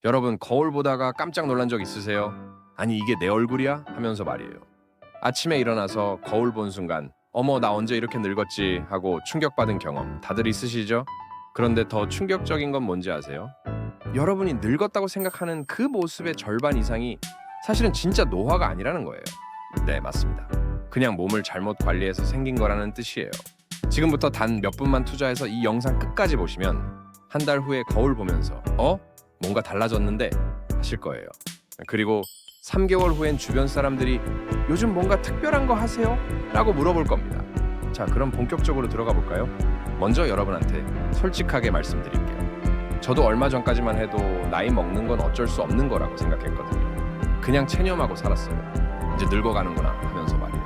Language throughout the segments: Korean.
여러분 거울 보다가 깜짝 놀란 적 있으세요? 아니 이게 내 얼굴이야? 하면서 말이에요. 아침에 일어나서 거울 본 순간 어머 나 언제 이렇게 늙었지 하고 충격받은 경험 다들 있으시죠? 그런데 더 충격적인 건 뭔지 아세요? 여러분이 늙었다고 생각하는 그 모습의 절반 이상이 사실은 진짜 노화가 아니라는 거예요. 네, 맞습니다. 그냥 몸을 잘못 관리해서 생긴 거라는 뜻이에요. 지금부터 단 몇 분만 투자해서 이 영상 끝까지 보시면 한 달 후에 거울 보면서 뭔가 달라졌는데 하실 거예요. 그리고 3개월 후엔 주변 사람들이 요즘 뭔가 특별한 거 하세요? 라고 물어볼 겁니다. 자, 그럼 본격적으로 들어가 볼까요? 먼저 여러분한테 솔직하게 말씀드릴게요. 저도 얼마 전까지만 해도 나이 먹는 건 어쩔 수 없는 거라고 생각했거든요. 그냥 체념하고 살았어요. 이제 늙어가는구나 하면서 말이에요.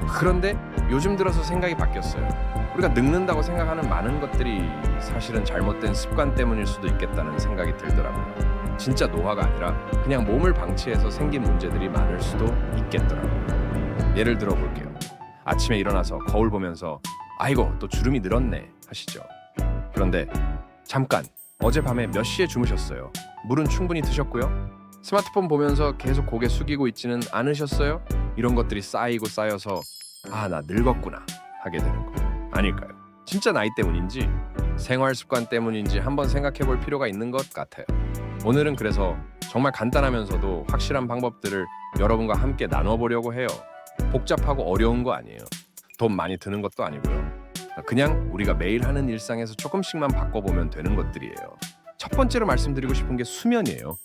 그런데 요즘 들어서 생각이 바뀌었어요. 우리가 늙는다고 생각하는 많은 것들이 사실은 잘못된 습관 때문일 수도 있겠다는 생각이 들더라고요. 진짜 노화가 아니라 그냥 몸을 방치해서 생긴 문제들이 많을 수도 있겠더라고요. 예를 들어 볼게요. 아침에 일어나서 거울 보면서 아이고 또 주름이 늘었네 하시죠. 그런데 잠깐 어젯밤에 몇 시에 주무셨어요? 물은 충분히 드셨고요? 스마트폰 보면서 계속 고개 숙이고 있지는 않으셨어요? 이런 것들이 쌓이고 쌓여서 아, 나 늙었구나 하게 되는 거예요. 아닐까요? 진짜 나이 때문인지 생활 습관 때문인지 한번 생각해 볼 필요가 있는 것 같아요. 오늘은 그래서 정말 간단하면서도 확실한 방법들을 여러분과 함께 나눠보려고 해요. 복잡하고 어려운 거 아니에요. 돈 많이 드는 것도 아니고요. 그냥 우리가 매일 하는 일상에서 조금씩만 바꿔보면 되는 것들이에요. 첫 번째로 말씀드리고 싶은 게 수면이에요.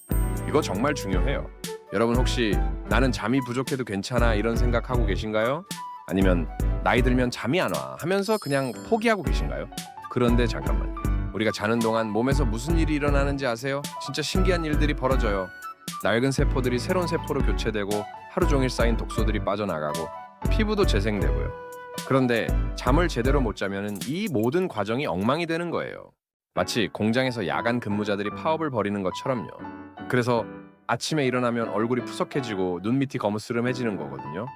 이거 정말 중요해요. 여러분 혹시 나는 잠이 부족해도 괜찮아 이런 생각하고 계신가요? 아니면 나이 들면 잠이 안 와 하면서 그냥 포기하고 계신가요? 그런데 잠깐만요. 우리가 자는 동안 몸에서 무슨 일이 일어나는지 아세요? 진짜 신기한 일들이 벌어져요. 낡은 세포들이 새로운 세포로 교체되고 하루 종일 쌓인 독소들이 빠져나가고 피부도 재생되고요. 그런데 잠을 제대로 못 자면 이 모든 과정이 엉망이 되는 거예요. 마치 공장에서 야간 근무자들이 파업을 벌이는 것처럼요. 그래서 아침에 일어나면 얼굴이 푸석해지고 눈밑이 거무스름해지는 거거든요.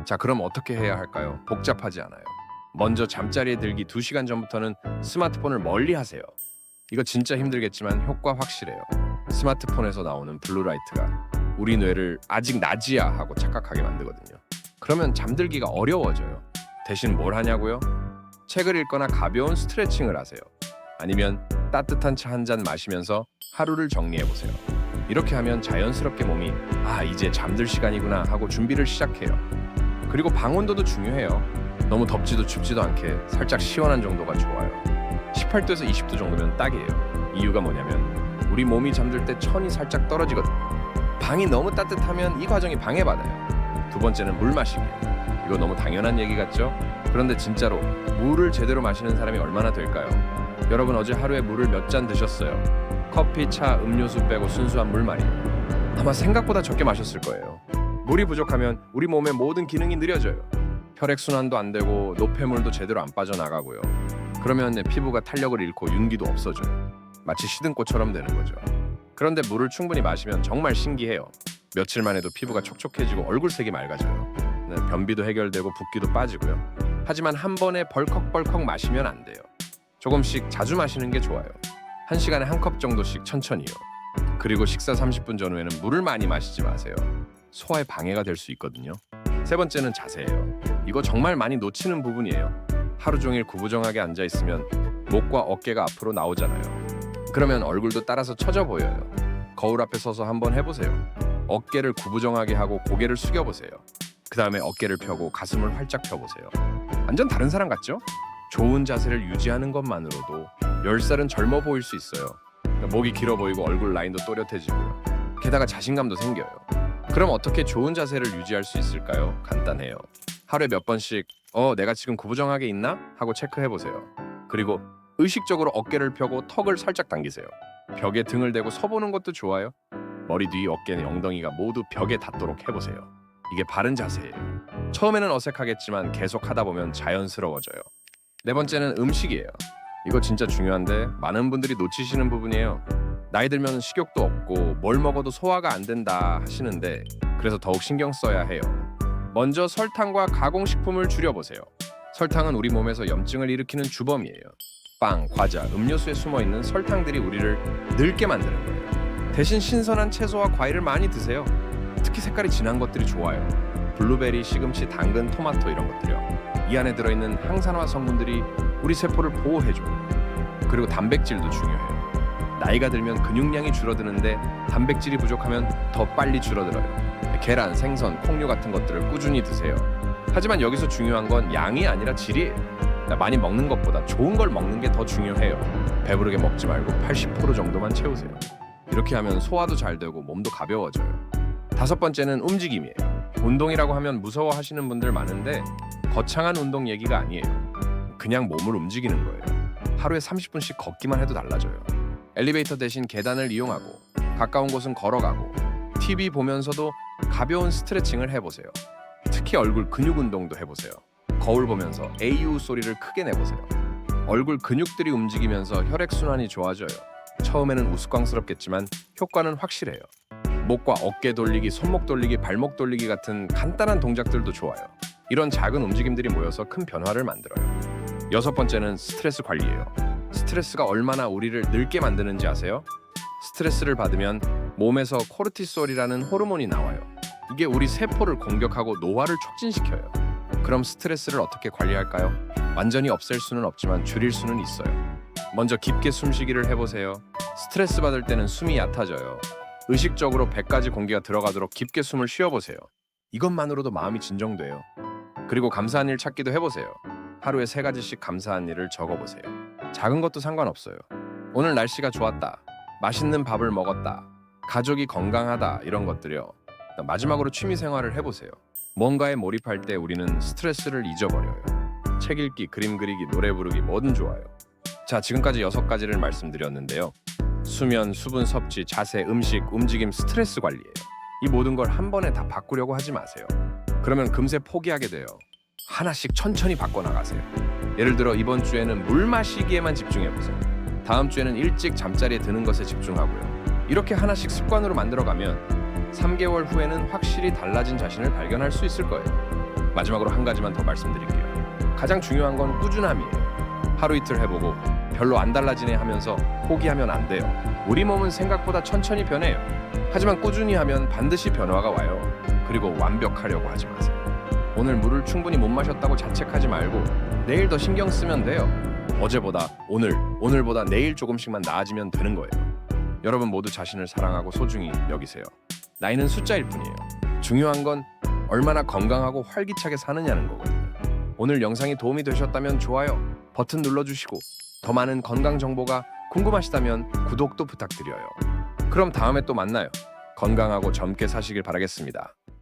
자, 그럼 어떻게 해야 할까요? 복잡하지 않아요. 먼저 잠자리에 들기 2시간 전부터는 스마트폰을 멀리 하세요. 이거 진짜 힘들겠지만 효과 확실해요. 스마트폰에서 나오는 블루라이트가 우리 뇌를 아직 낮이야 하고 착각하게 만들거든요. 그러면 잠들기가 어려워져요. 대신 뭘 하냐고요? 책을 읽거나 가벼운 스트레칭을 하세요. 아니면 따뜻한 차 한 잔 마시면서 하루를 정리해보세요. 이렇게 하면 자연스럽게 몸이 아, 이제 잠들 시간이구나 하고 준비를 시작해요. 그리고 방온도도 중요해요. 너무 덥지도 춥지도 않게 살짝 시원한 정도가 좋아요. 18도에서 20도 정도면 딱이에요. 이유가 뭐냐면 우리 몸이 잠들 때 천이 살짝 떨어지거든요. 방이 너무 따뜻하면 이 과정이 방해받아요. 두 번째는 물 마시기예요. 이거 너무 당연한 얘기 같죠? 그런데 진짜로 물을 제대로 마시는 사람이 얼마나 될까요? 여러분 어제 하루에 물을 몇 잔 드셨어요? 커피, 차, 음료수 빼고 순수한 물 말이에요. 아마 생각보다 적게 마셨을 거예요. 물이 부족하면 우리 몸의 모든 기능이 느려져요. 혈액순환도 안 되고 노폐물도 제대로 안 빠져나가고요. 그러면 내 피부가 탄력을 잃고 윤기도 없어져요. 마치 시든 꽃처럼 되는 거죠. 그런데 물을 충분히 마시면 정말 신기해요. 며칠만 해도 피부가 촉촉해지고 얼굴색이 맑아져요. 변비도 해결되고 붓기도 빠지고요. 하지만 한 번에 벌컥벌컥 마시면 안 돼요. 조금씩 자주 마시는 게 좋아요. 1시간에 한 컵 정도씩 천천히요. 그리고 식사 30분 전후에는 물을 많이 마시지 마세요. 소화에 방해가 될 수 있거든요. 세 번째는 자세예요. 이거 정말 많이 놓치는 부분이에요. 하루 종일 구부정하게 앉아 있으면 목과 어깨가 앞으로 나오잖아요. 그러면 얼굴도 따라서 처져 보여요. 거울 앞에 서서 한번 해보세요. 어깨를 구부정하게 하고 고개를 숙여보세요. 그 다음에 어깨를 펴고 가슴을 활짝 펴보세요. 완전 다른 사람 같죠? 좋은 자세를 유지하는 것만으로도 10살은 젊어 보일 수 있어요. 목이 길어 보이고 얼굴 라인도 또렷해지고요. 게다가 자신감도 생겨요. 그럼 어떻게 좋은 자세를 유지할 수 있을까요? 간단해요. 하루에 몇 번씩 내가 지금 구부정하게 있나? 하고 체크해보세요. 그리고 의식적으로 어깨를 펴고 턱을 살짝 당기세요. 벽에 등을 대고 서보는 것도 좋아요. 머리 뒤, 어깨, 엉덩이가 모두 벽에 닿도록 해보세요. 이게 바른 자세예요. 처음에는 어색하겠지만 계속 하다 보면 자연스러워져요. 네 번째는 음식이에요. 이거 진짜 중요한데 많은 분들이 놓치시는 부분이에요. 나이 들면 식욕도 없고 뭘 먹어도 소화가 안 된다 하시는데 그래서 더욱 신경 써야 해요. 먼저 설탕과 가공식품을 줄여보세요. 설탕은 우리 몸에서 염증을 일으키는 주범이에요. 빵, 과자, 음료수에 숨어있는 설탕들이 우리를 늙게 만드는 거예요. 대신 신선한 채소와 과일을 많이 드세요. 특히 색깔이 진한 것들이 좋아요. 블루베리, 시금치, 당근, 토마토 이런 것들이요. 이 안에 들어있는 항산화 성분들이 우리 세포를 보호해줘요. 그리고 단백질도 중요해요. 나이가 들면 근육량이 줄어드는데 단백질이 부족하면 더 빨리 줄어들어요. 계란, 생선, 콩류 같은 것들을 꾸준히 드세요. 하지만 여기서 중요한 건 양이 아니라 질이에요. 많이 먹는 것보다 좋은 걸 먹는 게 더 중요해요. 배부르게 먹지 말고 80% 정도만 채우세요. 이렇게 하면 소화도 잘 되고 몸도 가벼워져요. 5번째는 움직임이에요. 운동이라고 하면 무서워하시는 분들 많은데 거창한 운동 얘기가 아니에요. 그냥 몸을 움직이는 거예요. 하루에 30분씩 걷기만 해도 달라져요. 엘리베이터 대신 계단을 이용하고 가까운 곳은 걸어가고 TV 보면서도 가벼운 스트레칭을 해보세요. 특히 얼굴 근육 운동도 해보세요. 거울 보면서 에이우 소리를 크게 내보세요. 얼굴 근육들이 움직이면서 혈액순환이 좋아져요. 처음에는 우스꽝스럽겠지만 효과는 확실해요. 목과 어깨 돌리기, 손목 돌리기, 발목 돌리기 같은 간단한 동작들도 좋아요. 이런 작은 움직임들이 모여서 큰 변화를 만들어요. 6번째는 스트레스 관리예요. 스트레스가 얼마나 우리를 늙게 만드는지 아세요? 스트레스를 받으면 몸에서 코르티솔이라는 호르몬이 나와요. 이게 우리 세포를 공격하고 노화를 촉진시켜요. 그럼 스트레스를 어떻게 관리할까요? 완전히 없앨 수는 없지만 줄일 수는 있어요. 먼저 깊게 숨쉬기를 해보세요. 스트레스 받을 때는 숨이 얕아져요. 의식적으로 배까지 공기가 들어가도록 깊게 숨을 쉬어보세요. 이것만으로도 마음이 진정돼요. 그리고 감사한 일 찾기도 해보세요. 하루에 3가지씩 감사한 일을 적어보세요. 작은 것도 상관없어요. 오늘 날씨가 좋았다. 맛있는 밥을 먹었다. 가족이 건강하다. 이런 것들이요. 마지막으로 취미 생활을 해보세요. 뭔가에 몰입할 때 우리는 스트레스를 잊어버려요. 책 읽기, 그림 그리기, 노래 부르기 뭐든 좋아요. 자, 지금까지 6가지를 말씀드렸는데요. 수면, 수분 섭취, 자세, 음식, 움직임, 스트레스 관리예요. 이 모든 걸 한 번에 다 바꾸려고 하지 마세요. 그러면 금세 포기하게 돼요. 하나씩 천천히 바꿔나가세요. 예를 들어 이번 주에는 물 마시기에만 집중해보세요. 다음 주에는 일찍 잠자리에 드는 것에 집중하고요. 이렇게 하나씩 습관으로 만들어가면 3개월 후에는 확실히 달라진 자신을 발견할 수 있을 거예요. 마지막으로 한 가지만 더 말씀드릴게요. 가장 중요한 건 꾸준함이에요. 하루 이틀 해보고 별로 안 달라지네 하면서 포기하면 안 돼요. 우리 몸은 생각보다 천천히 변해요. 하지만 꾸준히 하면 반드시 변화가 와요. 그리고 완벽하려고 하지 마세요. 오늘 물을 충분히 못 마셨다고 자책하지 말고 내일 더 신경 쓰면 돼요. 어제보다 오늘, 오늘보다 내일 조금씩만 나아지면 되는 거예요. 여러분 모두 자신을 사랑하고 소중히 여기세요. 나이는 숫자일 뿐이에요. 중요한 건 얼마나 건강하고 활기차게 사느냐는 거거든요. 오늘 영상이 도움이 되셨다면 좋아요 버튼 눌러주시고 더 많은 건강 정보가 궁금하시다면 구독도 부탁드려요. 그럼 다음에 또 만나요. 건강하고 젊게 사시길 바라겠습니다.